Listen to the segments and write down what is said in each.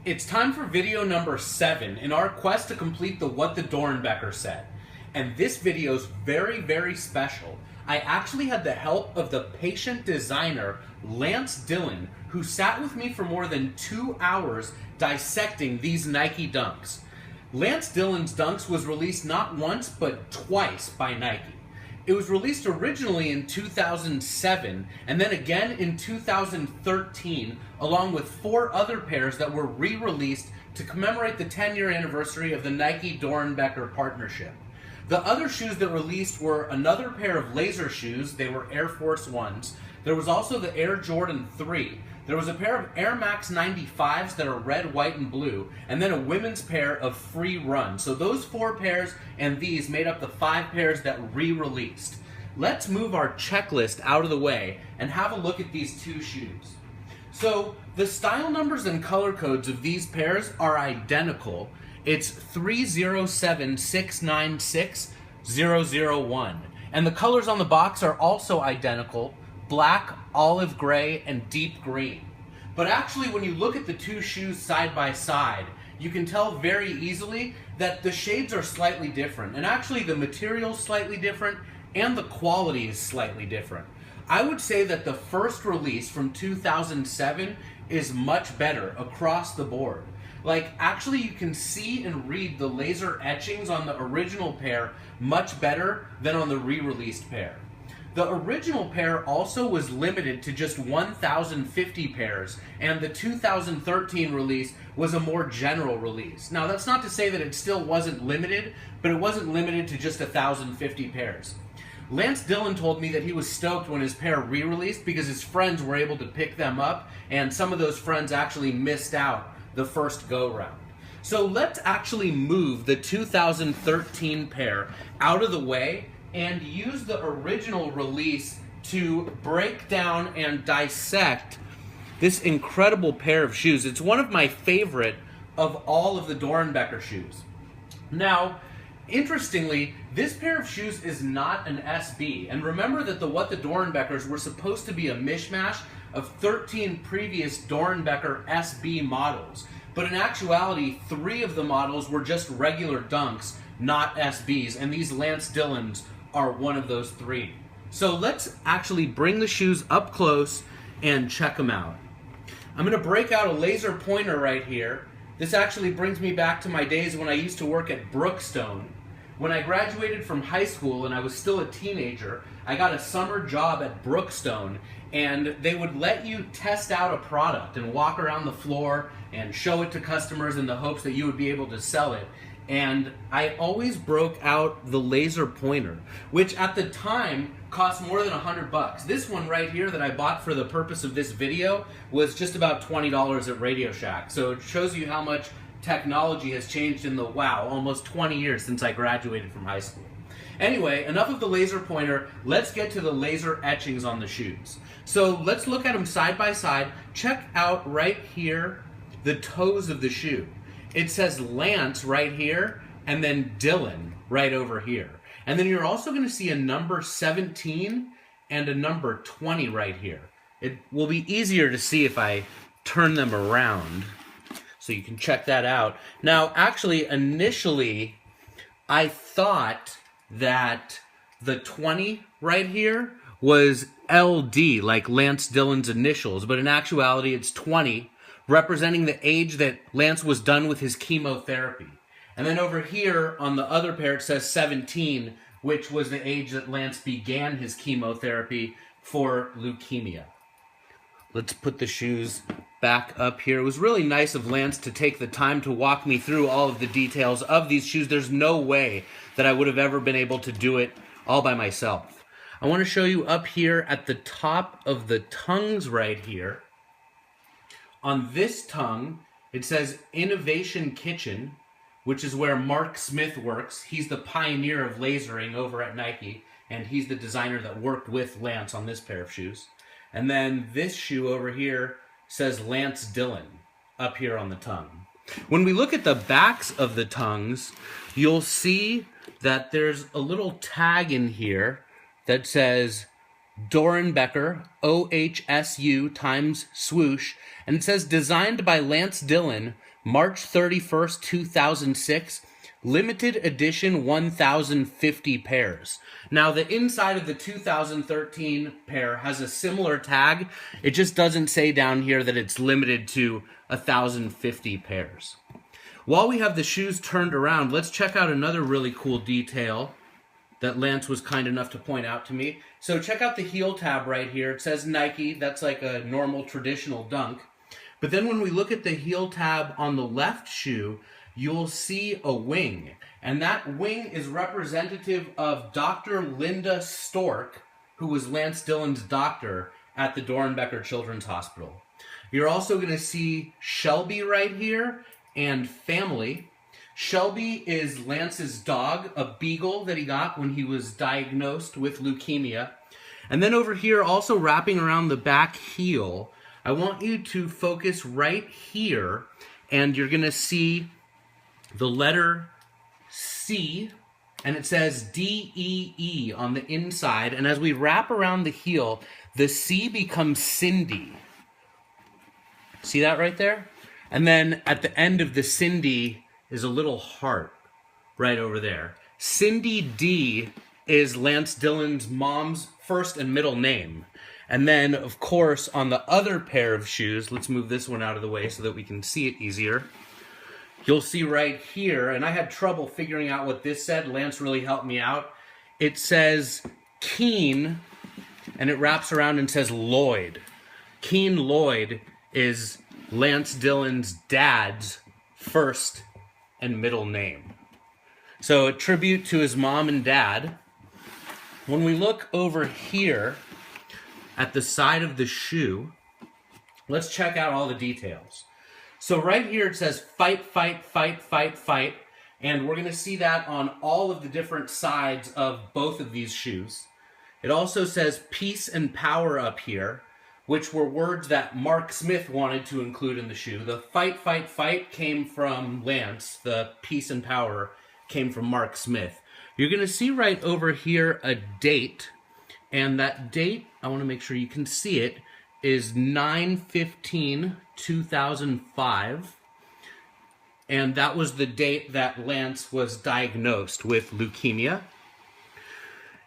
It's time for video number 7 in our quest to complete the What the Doernbecher said. And this video is very, very special. I actually had the help of the patient designer, Lance Dillon, who sat with me for more than 2 hours dissecting these Nike Dunks. Lance Dillon's Dunks was released not once, but twice by Nike. It was released originally in 2007, and then again in 2013, along with 4 other pairs that were re-released to commemorate the 10-year anniversary of the Nike-Doernbecher partnership. The other shoes that released were another pair of laser shoes. They were Air Force Ones. There was also the Air Jordan 3. There was a pair of Air Max 95s that are red, white, and blue, and then a women's pair of Free Run. So those 4 pairs and these made up the 5 pairs that re-released. Let's move our checklist out of the way and have a look at these 2 shoes. So the style numbers and color codes of these pairs are identical. It's 307696001. And the colors on the box are also identical: black, olive gray, and deep green. But actually, when you look at the 2 shoes side by side, you can tell very easily that the shades are slightly different. And actually, the material's slightly different, and the quality is slightly different. I would say that the first release from 2007 is much better across the board. Like, actually, you can see and read the laser etchings on the original pair much better than on the re-released pair. The original pair also was limited to just 1,050 pairs, and the 2013 release was a more general release. Now, that's not to say that it still wasn't limited, but it wasn't limited to just 1,050 pairs. Lance Dillon told me that he was stoked when his pair re-released because his friends were able to pick them up, and some of those friends actually missed out the first go-round. So let's actually move the 2013 pair out of the way and use the original release to break down and dissect this incredible pair of shoes. It's one of my favorite of all of the Doernbecher shoes. Now, interestingly, this pair of shoes is not an SB. And remember that the What the Doernbechers were supposed to be a mishmash of 13 previous Doernbecher SB models. But in actuality, 3 of the models were just regular Dunks, not SBs, and these Lance Dillons are one of those 3. So let's actually bring the shoes up close and check them out. I'm going to break out a laser pointer right here. This actually brings me back to my days when I used to work at Brookstone. When I graduated from high school and I was still a teenager, I got a summer job at Brookstone, and they would let you test out a product and walk around the floor and show it to customers in the hopes that you would be able to sell it. And I always broke out the laser pointer, which at the time cost more than $100. This one right here that I bought for the purpose of this video was just about $20 at Radio Shack. So it shows you how much technology has changed in the, almost 20 years since I graduated from high school. Anyway, enough of the laser pointer. Let's get to the laser etchings on the shoes. So let's look at them side by side. Check out right here the toes of the shoe. It says Lance right here, and then Dillon right over here. And then you're also going to see a number 17 and a number 20 right here. It will be easier to see if I turn them around, so you can check that out. Now, actually, initially, I thought that the 20 right here was LD, like Lance Dillon's initials, but in actuality, it's 20, representing the age that Lance was done with his chemotherapy. And then over here on the other pair it says 17, which was the age that Lance began his chemotherapy for leukemia. Let's put the shoes back up here. It was really nice of Lance to take the time to walk me through all of the details of these shoes. There's no way that I would have ever been able to do it all by myself. I want to show you up here at the top of the tongues right here. On this tongue, it says Innovation Kitchen, which is where Mark Smith works. He's the pioneer of lasering over at Nike, and he's the designer that worked with Lance on this pair of shoes. And then this shoe over here says Lance Dillon up here on the tongue. When we look at the backs of the tongues, you'll see that there's a little tag in here that says Doernbecher, OHSU times swoosh, and it says designed by Lance Dillon, March 31st, 2006, limited edition 1,050 pairs. Now the inside of the 2013 pair has a similar tag. It just doesn't say down here that it's limited to 1,050 pairs. While we have the shoes turned around, let's check out another really cool detail that Lance was kind enough to point out to me. So check out the heel tab right here. It says Nike. That's like a normal traditional Dunk. But then when we look at the heel tab on the left shoe, you'll see a wing. And that wing is representative of Dr. Linda Stork, who was Lance Dillon's doctor at the Doernbecher Children's Hospital. You're also going to see Shelby right here and family. Shelby is Lance's dog, a beagle that he got when he was diagnosed with leukemia. And then over here, also wrapping around the back heel, I want you to focus right here, and you're going to see the letter C, and it says D-E-E on the inside. And as we wrap around the heel, the C becomes Cindy. See that right there? And then at the end of the Cindy is a little heart right over there. Cindy D is Lance Dillon's mom's first and middle name. And then, of course, on the other pair of shoes, let's move this one out of the way so that we can see it easier. You'll see right here, and I had trouble figuring out what this said. Lance really helped me out. It says Keen, and it wraps around and says Lloyd. Keen Lloyd is Lance Dillon's dad's first and middle name. So a tribute to his mom and dad. When we look over here at the side of the shoe, let's check out all the details. So right here it says fight, fight, fight, fight, fight. And we're going to see that on all of the different sides of both of these shoes. It also says peace and power up here, which were words that Mark Smith wanted to include in the shoe. The fight, fight, fight came from Lance. The peace and power came from Mark Smith. You're going to see right over here a date. And that date, I want to make sure you can see it, is 9/15/2005. And that was the date that Lance was diagnosed with leukemia.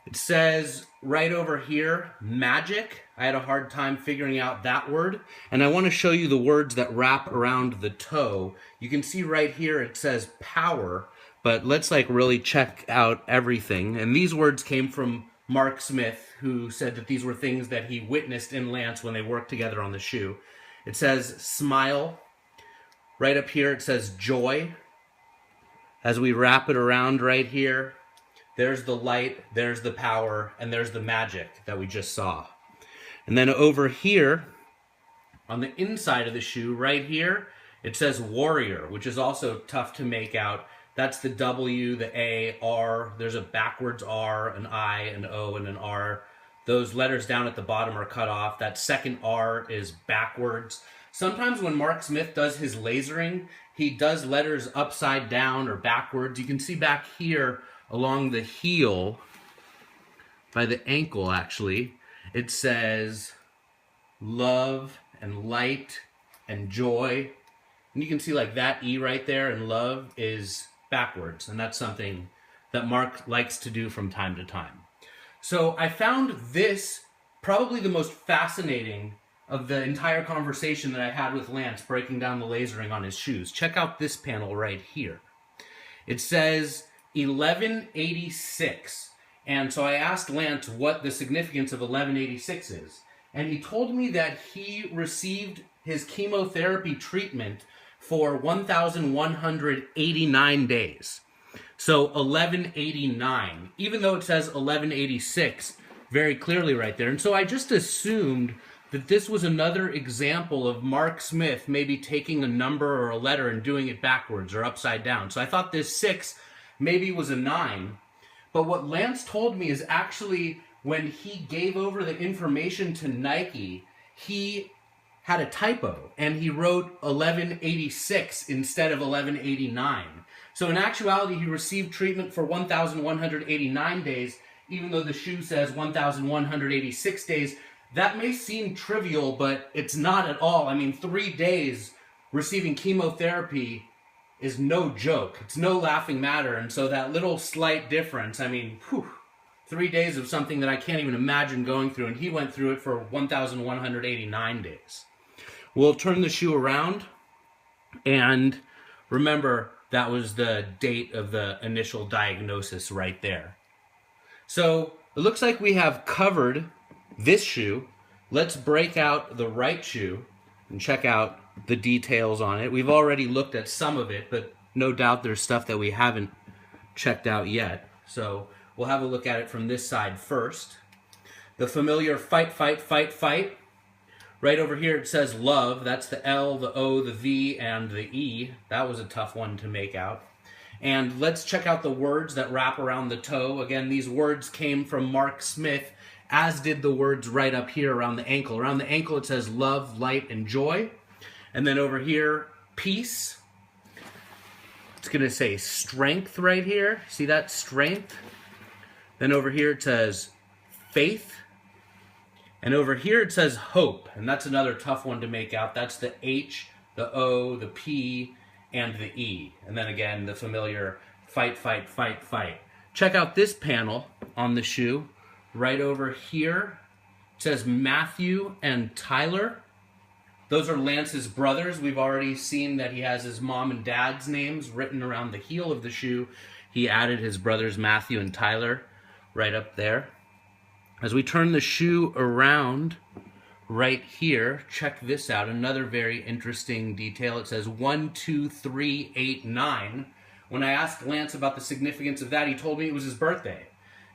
It says right over here, magic. I had a hard time figuring out that word. And I want to show you the words that wrap around the toe. You can see right here it says power, but let's really check out everything. And these words came from Mark Smith, who said that these were things that he witnessed in Lance when they worked together on the shoe. It says smile. Right up here it says joy. As we wrap it around right here, there's the light, there's the power, and there's the magic that we just saw. And then over here, on the inside of the shoe, right here, it says warrior, which is also tough to make out. That's the W, the A, R. There's a backwards R, an I, an O, and an R. Those letters down at the bottom are cut off. That second R is backwards. Sometimes when Mark Smith does his lasering, he does letters upside down or backwards. You can see back here along the heel, by the ankle actually, it says love and light and joy. And you can see that E right there, and love is backwards. And that's something that Mark likes to do from time to time. So I found this probably the most fascinating of the entire conversation that I had with Lance breaking down the lasering on his shoes. Check out this panel right here. It says 1186. And so I asked Lance what the significance of 1186 is. And he told me that he received his chemotherapy treatment for 1,189 days. So 1189, even though it says 1186 very clearly right there. And so I just assumed that this was another example of Mark Smith maybe taking a number or a letter and doing it backwards or upside down. So I thought this 6 maybe was a 9. But what Lance told me is actually when he gave over the information to Nike, he had a typo and he wrote 1186 instead of 1189. So in actuality, he received treatment for 1,189 days even though the shoe says 1,186 days. That may seem trivial, but it's not at all. I mean, 3 days receiving chemotherapy is no joke. It's no laughing matter. And so that little slight difference, I mean, 3 days of something that I can't even imagine going through, and he went through it for 1,189 days. We'll turn the shoe around, and remember, that was the date of the initial diagnosis right there. So it looks like we have covered this shoe. Let's break out the right shoe and check out the details on it. We've already looked at some of it, but no doubt there's stuff that we haven't checked out yet. So we'll have a look at it from this side first. The familiar fight, fight, fight, fight. Right over here it says love. That's the L, the O, the V, and the E. That was a tough one to make out. And let's check out the words that wrap around the toe. Again, these words came from Mark Smith, as did the words right up here around the ankle. Around the ankle it says love, light, and joy. And then over here, peace. It's going to say strength right here. See that? Strength. Then over here it says faith. And over here it says hope. And that's another tough one to make out. That's the H, the O, the P, and the E. And then again, the familiar fight, fight, fight, fight. Check out this panel on the shoe. Right over here, it says Matthew and Tyler. Those are Lance's brothers. We've already seen that he has his mom and dad's names written around the heel of the shoe. He added his brothers Matthew and Tyler right up there. As we turn the shoe around right here, check this out. Another very interesting detail. It says 12389. When I asked Lance about the significance of that, he told me it was his birthday.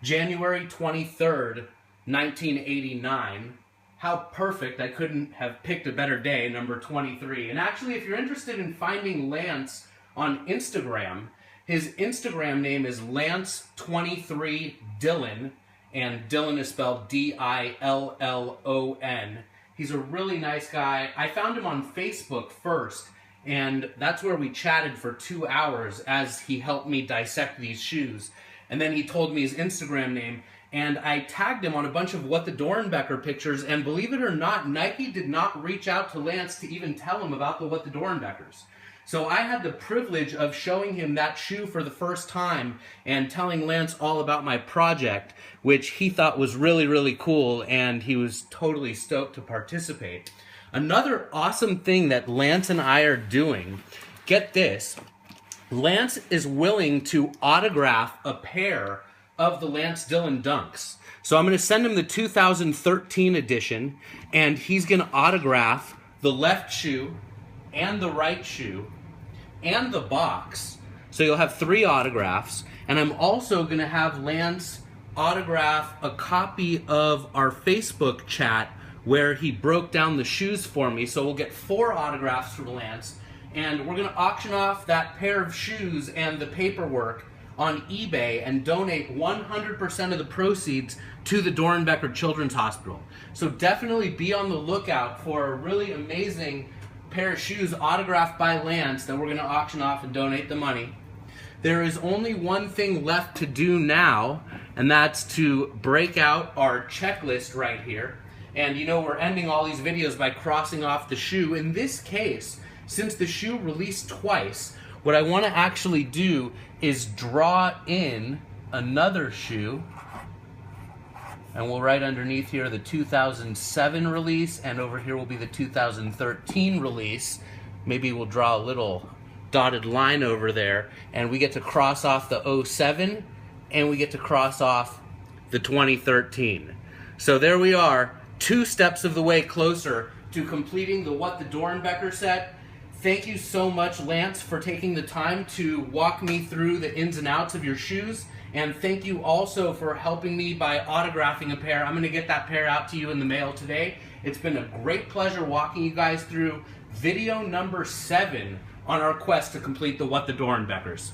January 23rd, 1989. How perfect. I couldn't have picked a better day, number 23. And actually, if you're interested in finding Lance on Instagram, his Instagram name is Lance23Dillon, and Dillon is spelled D-I-L-L-O-N. He's a really nice guy. I found him on Facebook first, and that's where we chatted for 2 hours as he helped me dissect these shoes. And then he told me his Instagram name, and I tagged him on a bunch of What the Doernbecher pictures, and believe it or not, Nike did not reach out to Lance to even tell him about the What the Doernbechers. So I had the privilege of showing him that shoe for the first time and telling Lance all about my project, which he thought was really, really cool, and he was totally stoked to participate. Another awesome thing that Lance and I are doing, get this, Lance is willing to autograph a pair of the Lance Dillon Dunks. So I'm going to send him the 2013 edition, and he's going to autograph the left shoe and the right shoe and the box. So you'll have 3 autographs. And I'm also going to have Lance autograph a copy of our Facebook chat where he broke down the shoes for me. So we'll get 4 autographs from Lance. And we're going to auction off that pair of shoes and the paperwork on eBay and donate 100% of the proceeds to the Doernbecher Children's Hospital. So definitely be on the lookout for a really amazing pair of shoes autographed by Lance that we're going to auction off and donate the money. There is only one thing left to do now, and that's to break out our checklist right here. And you know, we're ending all these videos by crossing off the shoe. In this case, since the shoe released twice, what I want to actually do is draw in another shoe, and we'll write underneath here the 2007 release, and over here will be the 2013 release. Maybe we'll draw a little dotted line over there, and we get to cross off the 07, and we get to cross off the 2013. So there we are, 2 steps of the way closer to completing the What the Doernbecher set. Thank you so much, Lance, for taking the time to walk me through the ins and outs of your shoes. And thank you also for helping me by autographing a pair. I'm going to get that pair out to you in the mail today. It's been a great pleasure walking you guys through video number 7 on our quest to complete the What the Doernbechers.